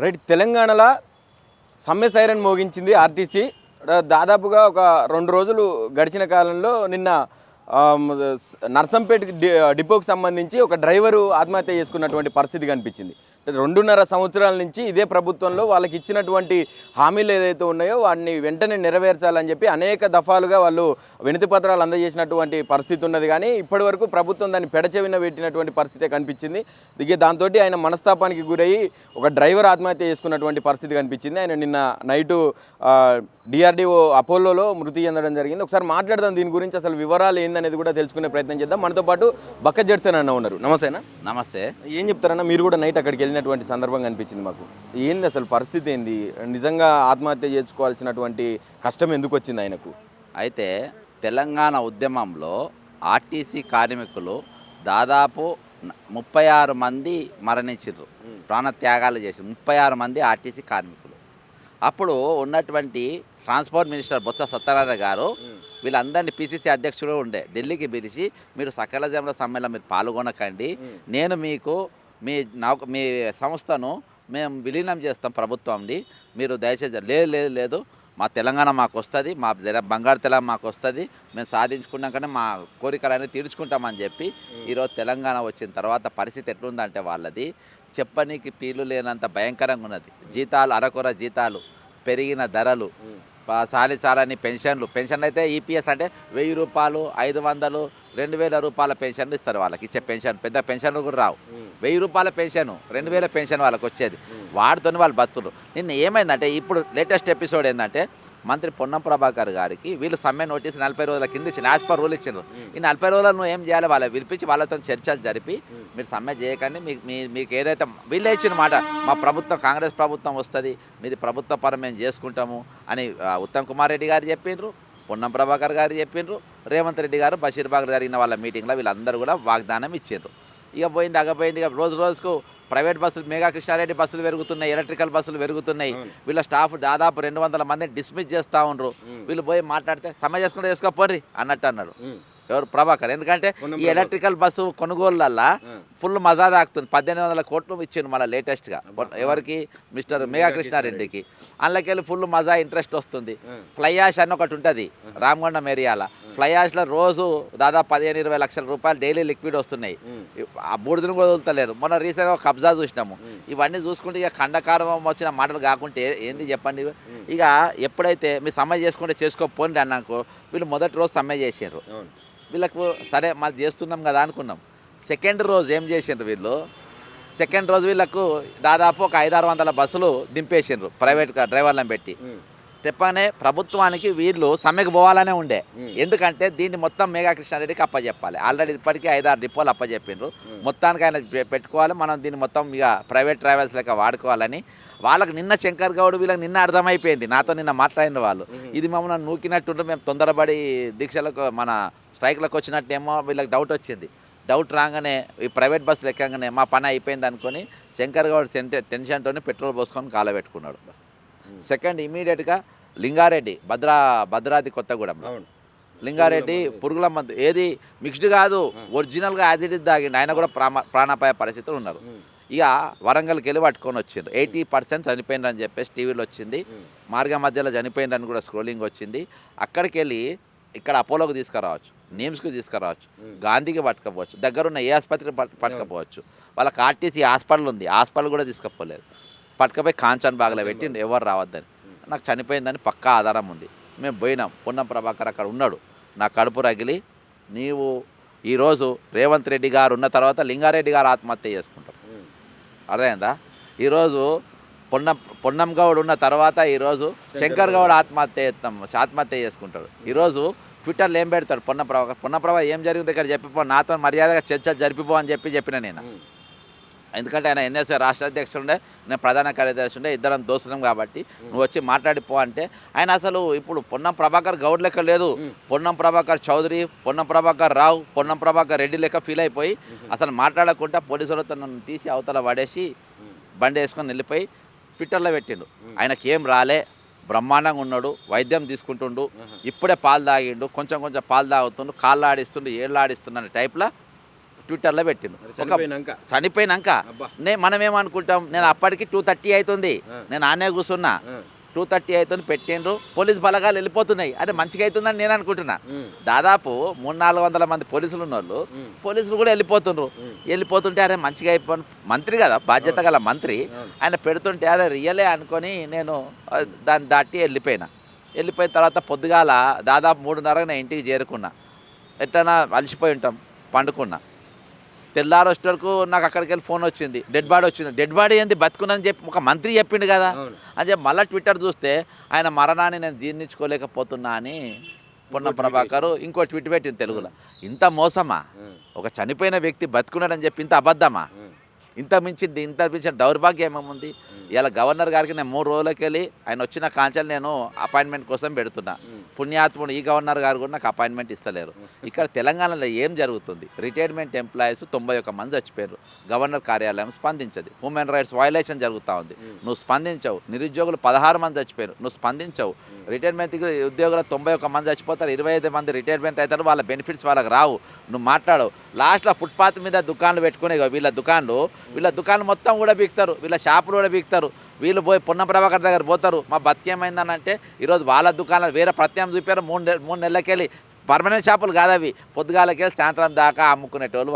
Right తెలంగాణలో సమ్మె siren మోగించింది RTC. దాదాపుగా ఒక 2 రోజులు గడిచిన కాలంలో నిన్న నర్సంపేట డిపోకి సంబంధించి ఒక డ్రైవరు ఆత్మహత్య చేసుకున్నటువంటి పరిస్థితి కనిపించింది. 2.5 సంవత్సరాల నుంచి ఇదే ప్రభుత్వంలో వాళ్ళకి ఇచ్చినటువంటి హామీలు ఏదైతే ఉన్నాయో వాటిని వెంటనే నెరవేర్చాలని చెప్పి అనేక దఫాలుగా వాళ్ళు వినతి పత్రాలు అందజేసినటువంటి పరిస్థితి ఉన్నది. కానీ ఇప్పటివరకు ప్రభుత్వం దాన్ని పెడచెవిన పెట్టినటువంటి పరిస్థితే కనిపించింది. దాంతో ఆయన మనస్తాపానికి గురయ్యి ఒక డ్రైవర్ ఆత్మహత్య చేసుకున్నటువంటి పరిస్థితి కనిపించింది. ఆయన నిన్న నైటు డిఆర్డిఓ అపోలోలో మృతి చెందడం జరిగింది. ఒకసారి మాట్లాడదాం దీని గురించి, అసలు వివరాలు ఏందనేది కూడా తెలుసుకునే ప్రయత్నం చేద్దాం. మనతో పాటు బక్క జడ్సన్ అన్న ఉన్నారు. నమస్తేనా? నమస్తే. ఏం చెప్తారన్నా, మీరు కూడా నైట్ అక్కడికి వెళ్ళినటువంటి సందర్భం కనిపించింది మాకు. ఏంది అసలు పరిస్థితి ఏంది? నిజంగా ఆత్మహత్య చేసుకోవాల్సినటువంటి కష్టం ఎందుకు వచ్చింది ఆయనకు? అయితే తెలంగాణ ఉద్యమంలో ఆర్టీసీ కార్మికులు దాదాపు 36 మంది మరణించారు, ప్రాణత్యాగాలు చేసి 36 మంది ఆర్టీసీ కార్మికులు. అప్పుడు ఉన్నటువంటి ట్రాన్స్పోర్ట్ మినిస్టర్ బొత్స సత్యనారాయణ గారు వీళ్ళందరినీ పిసిసి అధ్యక్షుడు ఉండే ఢిల్లీకి పిలిచి, మీరు సకల జనుల సమ్మెలో మీరు పాల్గొనకండి, నేను మీకు మీ సంస్థను మేము విలీనం చేస్తాం ప్రభుత్వంని, మీరు దయచేసి లేదు మా తెలంగాణ మాకు వస్తుంది, మా బంగారు తెలంగాణ మాకు వస్తుంది, మేము సాధించుకున్నాకనే మా కోరికలన్నీ తీర్చుకుంటామని చెప్పి ఈరోజు తెలంగాణ వచ్చిన తర్వాత పరిస్థితి ఎట్లుందంటే వాళ్ళది చెప్పనీకి పీలు లేనంత భయంకరంగా ఉన్నది. జీతాలు అరకొర జీతాలు, పెరిగిన ధరలు, చాలని పెన్షన్లు అయితే ఈపీఎస్ అంటే 1000 రూపాయలు, 500, 2000 రూపాయల పెన్షన్లు ఇస్తారు. వాళ్ళకి ఇచ్చే పెన్షన్ పెద్ద పెన్షన్లు కూడా రావు. 1000 రూపాయల పెన్షన్, 2000 పెన్షన్ వాళ్ళకి వచ్చేది. వాటితోనే వాళ్ళు బతుకులు. నిన్న ఏమైందంటే ఇప్పుడు లేటెస్ట్ ఎపిసోడ్ ఏంటంటే మంత్రి పొన్నం ప్రభాకర్ గారికి వీళ్ళు సమ్మె నోటీస్ 40 రోజుల కింద ఇచ్చిన యాజ్ పర్ రూల్ ఇచ్చిండ్రు. ఈ 40 రోజులు నువ్వు ఏం చేయాలి, వాళ్ళ పిలిపించి వాళ్ళతో చర్చలు జరిపి మీరు సమ్మె చేయకండి, మీకు ఏదైతే వీళ్ళే ఇచ్చిన మాట, మా ప్రభుత్వం కాంగ్రెస్ ప్రభుత్వం వస్తుంది, మీది ప్రభుత్వ పరం మేము చేసుకుంటాము అని ఉత్తమ్ కుమార్ రెడ్డి గారు చెప్పిండ్రు, పొన్నం ప్రభాకర్ గారు చెప్పిండ్రు, రేవంత్ రెడ్డి గారు బషీర్బాగ్ జరిగిన వాళ్ళ మీటింగ్లో వీళ్ళందరూ కూడా వాగ్దానం ఇచ్చిండ్రు. ఇక పోయింది అగపోయింది. ఇక రోజుకు ప్రైవేట్ బస్సులు, మెగా కృష్ణారెడ్డి బస్సులు పెరుగుతున్నాయి, ఎలక్ట్రికల్ బస్సులు పెరుగుతున్నాయి. వీళ్ళ స్టాఫ్ దాదాపు 200 మందిని డిస్మిస్ చేస్తూ ఉండరు. వీళ్ళు పోయి మాట్లాడితే సమ్మె చేసుకుంటే చేసుకోపోర్రి అన్నట్టు అన్నారు ఎవరు? ప్రభాకర్. ఎందుకంటే ఈ ఎలక్ట్రికల్ బస్సు కొనుగోళ్ళల్లో ఫుల్ మజా తాకుతుంది. 1800 కోట్లు ఇచ్చిండు మళ్ళీ లేటెస్ట్గా. ఎవరికి? మిస్టర్ మెగా కృష్ణారెడ్డికి. అందులోకెళ్ళి ఫుల్ మజా ఇంట్రెస్ట్ వస్తుంది. ఫ్లై యాష్ అని ఒకటి ఉంటుంది రామగుండం ఏరియాలో. ఫ్లై యాష్లో రోజు దాదాపు 15-20 లక్షల రూపాయలు డైలీ లిక్విడ్ వస్తున్నాయి. ఆ బూడిదని కూడా వదులుతలేరు. మొన్న రీసెంట్గా కబ్జా చూసినాము. ఇవన్నీ చూసుకుంటే ఇక ఖండకారం వచ్చిన మాటలు కాకుంటే ఏంది చెప్పండి. ఇక ఎప్పుడైతే మీరు సమ్మె చేసుకుంటే చేసుకోపోండి అన్నాకో వీళ్ళు మొదటి రోజు సమ్మె చేసారు. వీళ్ళకు సరే మాది చేస్తున్నాం కదా అనుకున్నాం. సెకండ్ రోజు ఏం చేసిండ్రు వీళ్ళు? సెకండ్ రోజు వీళ్ళకు దాదాపు ఒక 500-600 బస్సులు దింపేసిండ్రు ప్రైవేట్ డ్రైవర్లను పెట్టి. చెప్పనే ప్రభుత్వానికి వీళ్ళు సమ్మెకు పోవాలనే ఉండే. ఎందుకంటే దీన్ని మొత్తం మెగా కృష్ణారెడ్డికి అప్పచెప్పాలి. ఆల్రెడీ ఇప్పటికీ 5-6 డిపోలు అప్పచెప్పిండ్రు. మొత్తానికి ఆయన పెట్టుకోవాలి, మనం దీన్ని మొత్తం ఇక ప్రైవేట్ ట్రావెల్స్ లెక్క వాడుకోవాలని వాళ్ళకి నిన్న శంకర్ గౌడ్ వీళ్ళకి నిన్న అర్థమైపోయింది. నాతో నిన్న మాట్లాడిన వాళ్ళు, ఇది మమ్మల్ని నూకినట్టుంటే మేము తొందరపడి దీక్షలకు మన స్ట్రైక్లకు వచ్చినట్టేమో వీళ్ళకి డౌట్ వచ్చింది. డౌట్ రాగానే ఈ ప్రైవేట్ బస్సులు ఎక్కగానే మా పని అయిపోయింది అనుకొని శంకర్ గౌడ్ టెన్షన్తో పెట్రోల్ పోసుకొని కాలబెట్టుకున్నాడు. సెకండ్ ఇమీడియట్గా లింగారెడ్డి భద్రాద్రి కొత్తగూడెం లింగారెడ్డి పురుగుల మందు ఏది మిక్స్డ్ కాదు, ఒరిజినల్గా యాజ్ ఇట్ ఇస్ తాగిండు. ఆయన కూడా ప్రాణాపాయ పరిస్థితులు ఉన్నారు. ఇక వరంగల్కి వెళ్ళి పట్టుకొని వచ్చిండ్రు. 80% చనిపోయిండ్రని చెప్పేసి టీవీలో వచ్చింది. మార్గ మధ్యలో చనిపోయిండ్రని కూడా స్క్రోలింగ్ వచ్చింది. అక్కడికి వెళ్ళి ఇక్కడ అపోలోకి తీసుకురావచ్చు, నిమ్స్కి తీసుకురావచ్చు, గాంధీకి పట్టుకపోవచ్చు, దగ్గరున్న ఏ ఆసుపత్రికి పట్టుకపోవచ్చు. వాళ్ళకి ఆర్టీసీ హాస్పిటల్ ఉంది, హాస్పిటల్ కూడా తీసుకుపోలేదు. పట్టుకపోయి కాంచన్ బాగ్లో పెట్టి ఎవరు రావద్దని. నాకు చనిపోయిందని పక్కా ఆధారం ఉంది. మేము పోయినాం. పొన్నం ప్రభాకర్ అక్కడ ఉన్నాడు. నా కడుపు రగిలి, నీవు ఈరోజు రేవంత్ రెడ్డి గారు ఉన్న తర్వాత లింగారెడ్డి గారు ఆత్మహత్య చేసుకుంటాం, అర్థమైందా? ఈరోజు పొన్నం గౌడ్ ఉన్న తర్వాత ఈరోజు శంకర్ గౌడ్ ఆత్మహత్య చేసుకుంటాడు. ఈరోజు ట్విట్టర్లో ఏం పెడతాడు పొన్న ప్రభా ఏం జరిగింది ఇక్కడ చెప్పిపో, నాతో మర్యాదగా చర్చ జరిపిపో అని చెప్పిన నేను. ఎందుకంటే ఆయన ఎన్ఎస్ఏ రాష్ట్ర అధ్యక్షుడు ఉండే, నేను ప్రధాన కార్యదర్శి ఉండే, ఇద్దరం దోస్తున్నాం కాబట్టి నువ్వు వచ్చి మాట్లాడిపో అంటే ఆయన అసలు ఇప్పుడు పొన్నం ప్రభాకర్ గౌడ్ లెక్క లేదు, పొన్నం ప్రభాకర్ చౌదరి, పొన్నం ప్రభాకర్ రావు, పొన్నం ప్రభాకర్ రెడ్డి లెక్క ఫీల్ అయిపోయి అసలు మాట్లాడకుండా పోలీసులతో నన్ను తీసి అవతల పడేసి బండి వేసుకొని వెళ్ళిపోయి ట్విట్టర్లో పెట్టిండు. ఆయనకేం రాలే, బ్రహ్మాండంగా ఉన్నాడు, వైద్యం తీసుకుంటుండు, ఇప్పుడే పాలు తాగిండు, కొంచెం పాలు తాగుతుండు, కాళ్ళు ఆడిస్తుండు, ఏళ్ళు ఆడిస్తుండు అనే టైప్లో ట్విట్టర్లో పెట్టిండు. చనిపోయినాక అబ్బా. మనం ఏమనుకుంటాం, నేను అప్పటికి 2:30 అవుతుంది, నేను ఆనే కూర్చున్నా, 2:30 అవుతుంది పెట్టిండ్రు, పోలీస్ బలగాలు వెళ్ళిపోతున్నాయి, అదే మంచిగా అవుతుందని నేను అనుకుంటున్నా. దాదాపు 300-400 మంది పోలీసులు ఉన్నోళ్ళు, పోలీసులు కూడా వెళ్ళిపోతుంటే అరే మంచిగా అయిపో, మంత్రి కదా, బాధ్యత గల మంత్రి, ఆయన పెడుతుంటే అదే రియలే అనుకొని నేను దాన్ని దాటి వెళ్ళిపోయిన తర్వాత పొద్దుగాల దాదాపు 3:30కి నేను ఇంటికి చేరుకున్నా. ఎట్లన్నా అలసిపోయి ఉంటాం, పండుకున్నా. తెల్లారు వరకు నాకు అక్కడికి వెళ్ళి ఫోన్ వచ్చింది, డెడ్ బాడీ ఏంది బతుకున్నదని చెప్పి ఒక మంత్రి చెప్పిండు కదా అని చెప్పి మళ్ళీ ట్విట్టర్ చూస్తే ఆయన మరణాన్ని నేను జీర్ణించుకోలేకపోతున్నా అని పొన్నం ప్రభాకర్ ఇంకో ట్వీట్ పెట్టింది తెలుగులో. ఇంత మోసమా? ఒక చనిపోయిన వ్యక్తి బతుకున్నాడని చెప్పి ఇంత అబద్ధమా? ఇంత మించిన దౌర్భాగ్యం ఏమేముంది? ఇలా గవర్నర్ గారికి నేను 3 రోజులకి వెళ్ళి ఆయన వచ్చిన కాంచెలు నేను అపాయింట్మెంట్ కోసం పెడుతున్నా. పుణ్యాత్ముడు ఈ గవర్నర్ గారు కూడా నాకు అపాయింట్మెంట్ ఇస్తలేరు. ఇక్కడ తెలంగాణలో ఏం జరుగుతుంది? రిటైర్మెంట్ ఎంప్లాయీస్ 91 మంది చచ్చిపోయారు, గవర్నర్ కార్యాలయం స్పందించదు. హ్యూమన్ రైట్స్ వయలేషన్ జరుగుతూ ఉంది, నువ్వు స్పందించవు. నిరుద్యోగులు 16 మంది చచ్చిపోయారు, నువ్వు స్పందించవు. రిటైర్మెంట్ ఉద్యోగులు 91 మంది చచ్చిపోతారు, 25 మంది రిటైర్మెంట్ అవుతారు, వాళ్ళ బెనిఫిట్స్ వాళ్ళకి రావు, నువ్వు మాట్లాడవు. లాస్ట్లో ఫుట్పాత్ మీద దుకాణాలు పెట్టుకునే వీళ్ళ దుకాణాలు మొత్తం కూడా బీక్తారు, వీళ్ళ షాపులు కూడా బీక్తారు. వీళ్ళు పోయి పొన్నం ప్రభాకర్ దగ్గర పోతారు, మా బతికేమైందని అంటే ఈరోజు వాళ్ళ దుకాణాలు వేరే ప్రత్యామ్నాయం చూపారు. 3 నెలలకెళ్ళి పర్మనెంట్ షాపులు కాదవి, పొద్దుగాలకెళ్ళి సాయంత్రం దాకా అమ్ముకునేటోళ్ళు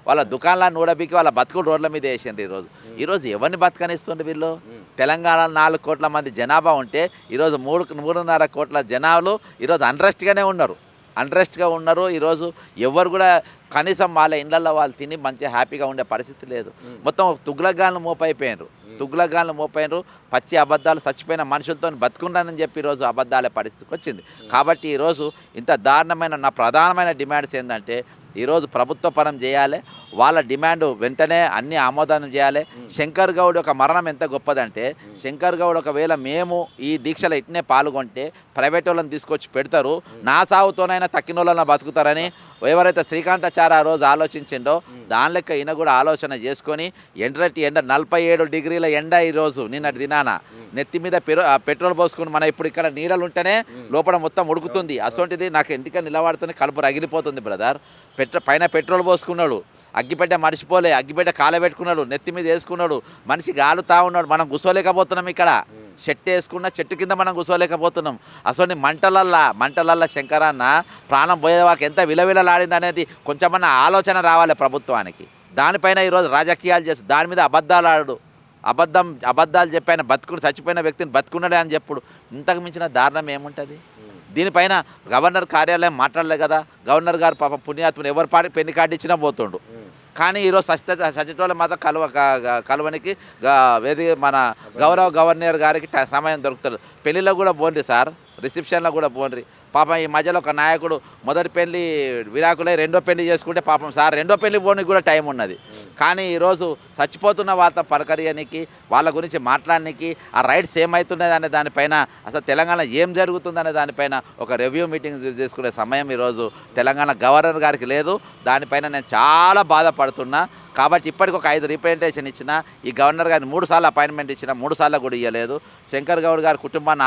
వాళ్ళ దుకాణాలను ఊడబీకి వాళ్ళ బతుకులు రోడ్ల మీద వేసిండ్రు. ఈరోజు ఎవరిని బతకనిస్తుండ్రు వీళ్ళు? తెలంగాణ 4 కోట్ల మంది జనాభా ఉంటే ఈరోజు 3.5 కోట్ల జనాలు ఈరోజు అన్రెస్ట్గా ఉన్నారు. ఈరోజు ఎవరు కూడా కనీసం వాళ్ళ ఇళ్ళల్లో వాళ్ళు తిని మంచిగా హ్యాపీగా ఉండే పరిస్థితి లేదు. మొత్తం తుగ్లక్గాళ్ళు మోపైనరు, పచ్చి అబద్ధాలు, చచ్చిపోయిన మనుషులతో బతుకుండానని చెప్పి ఈరోజు అబద్ధాలే పరిస్థితికి వచ్చింది. కాబట్టి ఈరోజు ఇంత దారుణమైన నా ప్రధానమైన డిమాండ్స్ ఏంటంటే ఈరోజు ప్రభుత్వ పరం చేయాలి, వాళ్ళ డిమాండ్ వెంటనే అన్ని ఆమోదం చేయాలి. శంకర్ గౌడ్ యొక్క మరణం ఎంత గొప్పదంటే, శంకర్ గౌడ్ ఒకవేళ మేము ఈ దీక్షలో ఇట్నే పాల్గొంటే ప్రైవేట్ వాళ్ళని తీసుకొచ్చి పెడతారు, నా సాగుతోనైనా తక్కిన వాళ్ళని బతుకుతారని ఎవరైతే శ్రీకాంతాచార్య ఆ రోజు ఆలోచించిండో దాని లెక్క ఈయన కూడా ఆలోచన చేసుకొని ఎండ 47 డిగ్రీల ఎండ ఈరోజు నిన్నటి దినాన నెత్తి మీద పెట్రోల్ పోసుకుని మనం ఇప్పుడు ఇక్కడ నీడలు ఉంటేనే లోపల మొత్తం ఉడుకుతుంది. అసొంటిది నాకు ఇంటికి నిలబడుతుంది, కలుపు రగిలిపోతుంది బ్రదర్. పైన పెట్రోల్ పోసుకున్నాడు, అగ్గిపెట్ట మర్చిపోలే, అగ్గిపెట్ట కాలబెట్టుకున్నాడు, నెత్తి మీద వేసుకున్నాడు, మనిషి గాలుతా ఉన్నాడు. మనం కూర్చోలేకపోతున్నాం, ఇక్కడ చెట్టు వేసుకున్న చెట్టు కింద మనం కూర్చోలేకపోతున్నాం. అసలు మంటలల్లా శంకరన్న ప్రాణం పోయేవాకి ఎంత విలవిలలాడింది అనేది కొంచెమన్నా ఆలోచన రావాలి ప్రభుత్వానికి. దానిపైన ఈరోజు రాజకీయాలు చేస్తూ దాని మీద అబద్ధాలు చెప్పి ఆయన చచ్చిపోయిన వ్యక్తిని బతుకున్నాడే అని చెప్పుడు ఇంతకు మించిన దారుణం ఏముంటుంది? దీనిపైన గవర్నర్ కార్యాలయం మాట్లాడలే కదా. గవర్నర్ గారు పాపం పుణ్యాత్ముడు ఎవరి పాటి పెళ్లి కార్డు ఇచ్చినా పోతుండు. కానీ ఈరోజు సచిటోళ్ళ మాత్రం కలవనికి మన గౌరవ గవర్నర్ గారికి సమయం దొరుకుతుంది. పెళ్ళిలో కూడా పోండి సార్, రిసెప్షన్లో కూడా పోండి. పాపం ఈ మధ్యలో ఒక నాయకుడు మొదటి పెళ్లి విడాకులై 2వ పెళ్లి చేసుకుంటే పాపం సార్ 2వ పెళ్లి పోనికి కూడా టైం ఉన్నది. కానీ ఈరోజు చచ్చిపోతున్న వాళ్ళ పలకరియనికి, వాళ్ళ గురించి మాట్లాడడానికి, ఆ రైట్స్ ఏమవుతున్నది అనే దానిపైన, అసలు తెలంగాణ ఏం జరుగుతుందనే దానిపైన ఒక రివ్యూ మీటింగ్ చేసుకునే సమయం ఈరోజు తెలంగాణ గవర్నర్ గారికి లేదు. దానిపైన నేను చాలా బాధపడుతున్నా. కాబట్టి ఇప్పటికి ఒక 5 రిప్రజెంటేషన్ ఇచ్చిన, ఈ గవర్నర్ గారిని 3 సార్లు అపాయింట్మెంట్ ఇచ్చిన, 3 సార్లు కూడా ఇవ్వలేదు. శంకర్ గౌడ్ గారి కుటుంబాన్ని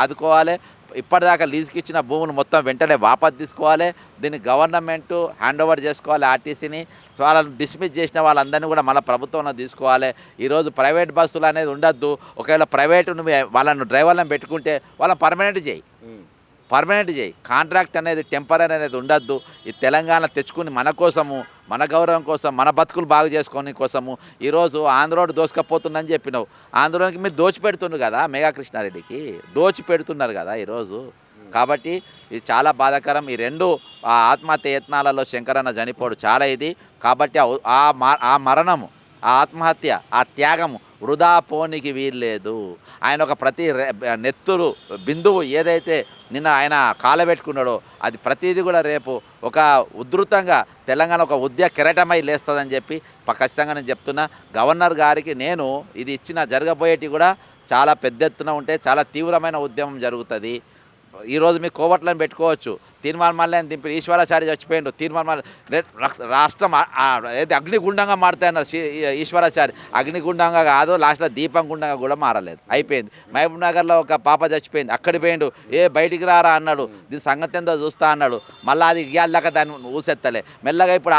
ఆదుకోవాలి. ఇప్పటిదాకా లీజుకి ఇచ్చిన భూములు మొత్తం వెంటనే వాపసు తీసుకోవాలి. దీన్ని గవర్నమెంట్ హ్యాండ్ ఓవర్ చేసుకోవాలి ఆర్టీసీని. వాళ్ళని డిస్మిస్ చేసిన వాళ్ళందరినీ కూడా మన ప్రభుత్వంలో తీసుకోవాలి. ఈరోజు ప్రైవేట్ బస్సులు అనేది ఉండద్దు. ఒకవేళ ప్రైవేటు వాళ్ళను డ్రైవర్లను పెట్టుకుంటే వాళ్ళని పర్మనెంట్ చేయి. కాంట్రాక్ట్ అనేది టెంపరీ అనేది ఉండద్దు. ఈ తెలంగాణ తెచ్చుకుని మన కోసము, మన గౌరవం కోసం, మన బతుకులు బాగు చేసుకునే కోసము ఈరోజు ఆంధ్రోడ్ దోసుకపోతుందని చెప్పినావు. ఆంధ్రోకి మీరు దోచిపెడుతున్నారు కదా, మెగా కృష్ణారెడ్డికి దోచిపెడుతున్నారు కదా ఈరోజు. కాబట్టి ఇది చాలా బాధాకరం. ఈ 2 ఆత్మహత్య యత్నాలలో శంకరన్న చనిపోడు చాలా ఇది. కాబట్టి ఆ మరణము, ఆ ఆత్మహత్య, ఆ త్యాగము వృధా పోనికి వీల్లేదు. ఆయన ఒక ప్రతి నెత్తురు బిందువు ఏదైతే నిన్న ఆయన కాలబెట్టుకున్నాడో అది ప్రతిదీ కూడా రేపు ఒక ఉధృతంగా తెలంగాణ ఒక కిరీటమై లేస్తుందని చెప్పి ఖచ్చితంగా నేను చెప్తున్నా. గవర్నర్ గారికి నేను ఇది జరగబోయేటి కూడా చాలా పెద్ద ఎత్తున ఉంటే చాలా తీవ్రమైన ఉద్యమం జరుగుతుంది. ఈరోజు మీ కోవట్లను పెట్టుకోవచ్చు. తీర్మానాలను దింపి ఈశ్వరాచారి చచ్చిపోయిండు. రాష్ట్రం ఏది అగ్నిగుండంగా మారుతాయన్నారు ఈశ్వరాచారి. అగ్నిగుండంగా కాదు, లాస్ట్లో దీపం గుండంగా కూడా మారలేదు, అయిపోయింది. మహబూబ్ నగర్లో ఒక పాప చచ్చిపోయింది, అక్కడికి పోయిండు. బయటికి రారా అన్నాడు, దీని సంగతి ఎంతో చూస్తా అన్నాడు. మళ్ళీ అది ఇయ్యాలదాకా దాన్ని ఊసెత్తలే. మెల్లగా ఇప్పుడు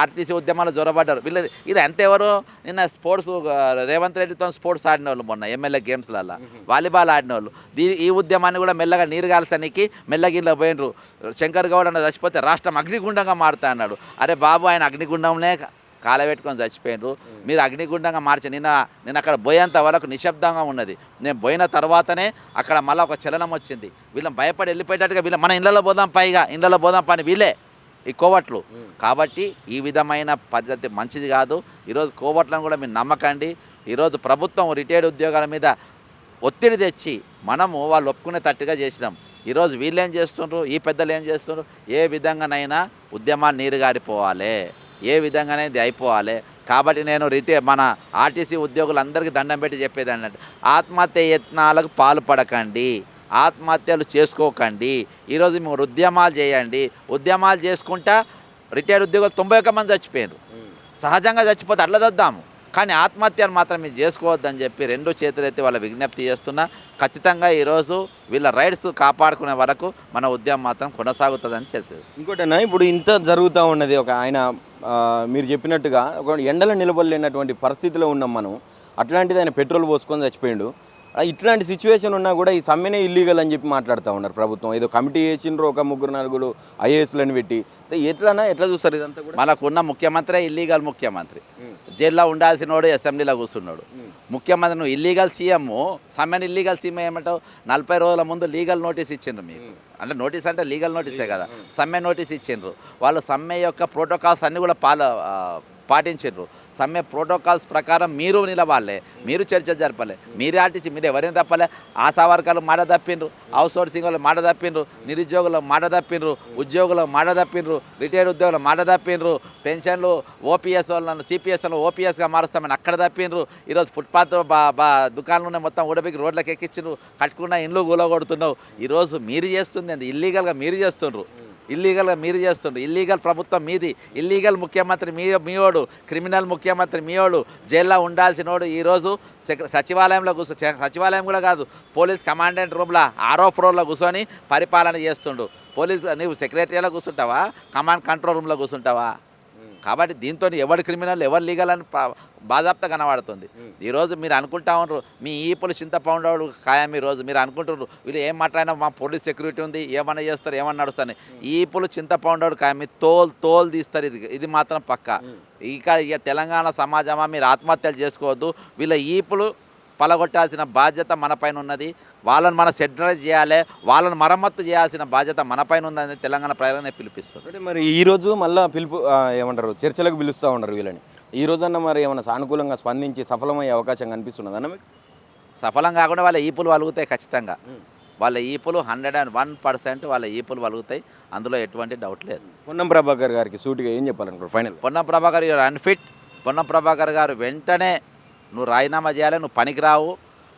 ఆర్టీసీ ఉద్యమాలు జొరబడ్డారు వీళ్ళు. ఇది ఎంత ఎవరు నిన్న స్పోర్ట్స్ రేవంత్ రెడ్డితో స్పోర్ట్స్ ఆడిన వాళ్ళు, మొన్న ఎమ్మెల్యే గేమ్స్లలో వాలీబాల్ ఆడిన వాళ్ళు. ఈ ఉద్యమాన్ని కూడా మెల్లగా నీరు కాల్చడానికి మెల్లగిల్లో పోయినరు. శంకర్ గౌడ్ అన్న చచ్చిపోతే రాష్ట్రం అగ్నిగుండంగా మారుతా అన్నాడు. అరే బాబు, ఆయన అగ్నిగుండంనే కాలబెట్టుకొని చచ్చిపోయినరు. మీరు అగ్నిగుండంగా మార్చి నేను అక్కడ పోయేంత వరకు నిశ్శబ్దంగా ఉన్నది. నేను పోయిన తర్వాతనే అక్కడ మళ్ళీ ఒక చలనం వచ్చింది. వీళ్ళని భయపడి వెళ్ళిపోయేటట్టుగా మన ఇళ్ళలో పోదాం, పైగా ఇళ్ళలో పోదాం పని వీళ్ళే ఈ కోవట్లు. కాబట్టి ఈ విధమైన పద్ధతి మంచిది కాదు. ఈరోజు కోవట్లను కూడా మీరు నమ్మకండి. ఈరోజు ప్రభుత్వం రిటైర్డ్ ఉద్యోగాల మీద ఒత్తిడి తెచ్చి మనము వాళ్ళు ఒప్పుకునే తట్టుగా చేసినాం. ఈరోజు వీళ్ళు ఏం చేస్తుండ్రు, ఈ పెద్దలు ఏం చేస్తుండ్రు, ఏ విధంగానైనా ఉద్యమాలు నీరుగారిపోవాలి, ఏ విధంగానైనా అయిపోవాలి. కాబట్టి నేను మన ఆర్టీసీ ఉద్యోగులందరికీ దండం పెట్టి చెప్పేది ఏంటంటే, ఆత్మహత్య యత్నాలకు పాల్పడకండి, ఆత్మహత్యలు చేసుకోకండి. ఈరోజు మీరు ఉద్యమాలు చేయండి. ఉద్యమాలు చేసుకుంటా రిటైర్డ్ ఉద్యోగులు 91 మంది చచ్చిపోయారు. సహజంగా చచ్చిపోతే అట్లా చద్దాము, కానీ ఆత్మహత్యలు మాత్రం మీరు చేసుకోవద్దని చెప్పి 2 చేతులెత్తి వాళ్ళ విజ్ఞప్తి చేస్తున్నా. ఖచ్చితంగా ఈరోజు వీళ్ళ రైట్స్ కాపాడుకునే వరకు మన ఉద్యమం మాత్రం కొనసాగుతుందని చెప్పారు. ఇంకోటన్నా, ఇప్పుడు ఇంత జరుగుతూ ఉన్నది, ఒక ఆయన మీరు చెప్పినట్టుగా ఒక ఎండలో నిలబడలేనటువంటి పరిస్థితిలో ఉన్నాం మనం. అట్లాంటిది ఆయన పెట్రోల్ పోసుకొని చచ్చిపోయిండు. ఇట్లాంటి సిచ్యువేషన్ ఉన్నా కూడా ఈ సమ్మెనే ఇల్లీగల్ అని చెప్పి మాట్లాడుతూ ఉన్నారు ప్రభుత్వం. ఏదో కమిటీ వేసిండ్రు, ఒక 3-4 ఐఏఎస్లను పెట్టి. ఎట్లా చూస్తారు ఇదంతా కూడా? మనకున్న ముఖ్యమంత్రి ఇల్లీగల్ ముఖ్యమంత్రి, జైల్లో ఉండాల్సినోడు అసెంబ్లీలో కూర్చున్నాడు. ముఖ్యమంత్రి నువ్వు ఇల్లీగల్ సీఎం, సమ్మెను ఇల్లీగల్ సీఎం ఏమంటావు? 40 రోజుల ముందు లీగల్ నోటీస్ ఇచ్చిండ్రు మీకు. అంటే నోటీస్ అంటే లీగల్ నోటీసే కదా, సమ్మె నోటీస్ ఇచ్చిండ్రు. వాళ్ళు సమ్మె యొక్క ప్రోటోకాల్స్ అన్నీ కూడా పాటించారు. సమ్మె ప్రోటోకాల్స్ ప్రకారం మీరు నిలవాలే, మీరు చర్చ జరపాలి, మీరు ఆర్టీసీ మీరు ఎవరైనా తప్పాలి. ఆశా వర్కర్లు మాట తప్పిండ్రు, హౌస్ సోర్సింగ్ వాళ్ళు మాట తప్పిండ్రు, నిరుద్యోగులు మాట తప్పిండ్రు, ఉద్యోగులు మాట తప్పిండ్రు, రిటైర్డ్ ఉద్యోగులు మాట తప్పిండ్రు, పెన్షన్లు ఓపీఎస్ వాళ్ళని సిపిఎస్లను ఓపీఎస్గా మారుస్తామని అక్కడ తప్పిండ్రు. ఈరోజు ఫుట్పాత్ దుకాణాలు మొత్తం ఊడబెక్కి రోడ్లకు ఎక్కించిండ్రు, కట్టుకున్న ఇండ్లు కూలగొడుతున్నావు. ఈరోజు మీరు చేస్తుంది అండి, ఇల్లీగల్గా మీరు చేస్తుండ్రు, ఇల్లీగల్గా మీరు చేస్తుండ్రు. ఇల్లీగల్ ప్రభుత్వం మీది, ఇల్లీగల్ ముఖ్యమంత్రి మీవాడు, క్రిమినల్ ముఖ్యమంత్రి మీవాడు, జైల్లో ఉండాల్సినోడు ఈరోజు సచివాలయంలో సచివాలయం కూడా కాదు, పోలీస్ కమాండెంట్ రూమ్లో 6వ ఫ్లోర్లో కూర్చొని పరిపాలన చేస్తుండు. నీవు సెక్రటరీలో కూర్చుంటావా, కమాండ్ కంట్రోల్ రూమ్లో కూర్చుంటావా? కాబట్టి దీంతో ఎవరు క్రిమినల్ ఎవరు లీగల్ అని బాధాప్త కనబడుతుంది. ఈరోజు మీరు అనుకుంటా ఉన్నారు మీ ఈపులు చింతపండు ఖాయం. ఈరోజు మీరు అనుకుంటున్నారు వీళ్ళు ఏం మాట్లాడినా మా పోలీస్ సెక్యూరిటీ ఉంది, ఏమన్నా చేస్తారు, ఏమన్నా నడుస్తాను. ఈపులు చింతపండు ఖాయం, మీ తోలు తీస్తారు. ఇది మాత్రం పక్క. ఇక తెలంగాణ సమాజమా, మీరు ఆత్మహత్యలు చేసుకోవద్దు. వీళ్ళ ఈపులు పలగొట్టాల్సిన బాధ్యత మన పైన ఉన్నది. వాళ్ళని మనం సెంట్రలైజ్ చేయాలి, వాళ్ళని మరమ్మత్తు చేయాల్సిన బాధ్యత మన పైన ఉందని తెలంగాణ ప్రజలనే పిలిపిస్తారు. అంటే మరి ఈరోజు మళ్ళీ ఏమంటారు, చర్చలకు పిలుస్తూ ఉన్నారు వీళ్ళని. ఈ రోజన్నా మరి ఏమైనా సానుకూలంగా స్పందించి సఫలమయ్యే అవకాశం కనిపిస్తున్నదన్న మీకు? సఫలం కాకుండా వాళ్ళ ఈపులు వలుగుతాయి ఖచ్చితంగా. వాళ్ళ ఈపులు 101% వాళ్ళ ఈపులు వలుగుతాయి, అందులో ఎటువంటి డౌట్ లేదు. పొన్నం ప్రభాకర్ గారికి సూటిగా ఏం చెప్పాలనుకో final? Ponnam Prabhakar you are unfit. Ponnam Prabhakar గారు వెంటనే నువ్వు రాజీనామా చేయాలి, నువ్వు పనికిరావు,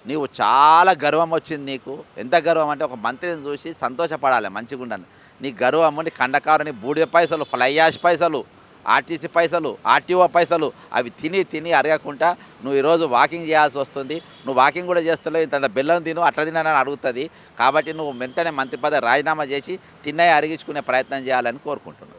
నీవు చాలా గర్వం వచ్చింది నీకు. ఎంత గర్వం అంటే ఒక మంత్రిని చూసి సంతోషపడాలి మంచిగా ఉండని. నీ గర్వము, నీ కండకారు, నీ బూడిద పైసలు, ఫ్లై యాష్ పైసలు, ఆర్టీసీ పైసలు, ఆర్టీఓ పైసలు అవి తిని అరగకుండా నువ్వు ఈరోజు వాకింగ్ చేయాల్సి వస్తుంది. నువ్వు వాకింగ్ కూడా చేస్తలేవు, ఇంత బెల్లం తిను అట్లా తినని అడుగుతుంది. కాబట్టి నువ్వు వెంటనే మంత్రి పదవి రాజీనామా చేసి తిన్నయ్య అరిగించుకునే ప్రయత్నం చేయాలని కోరుకుంటున్నాను.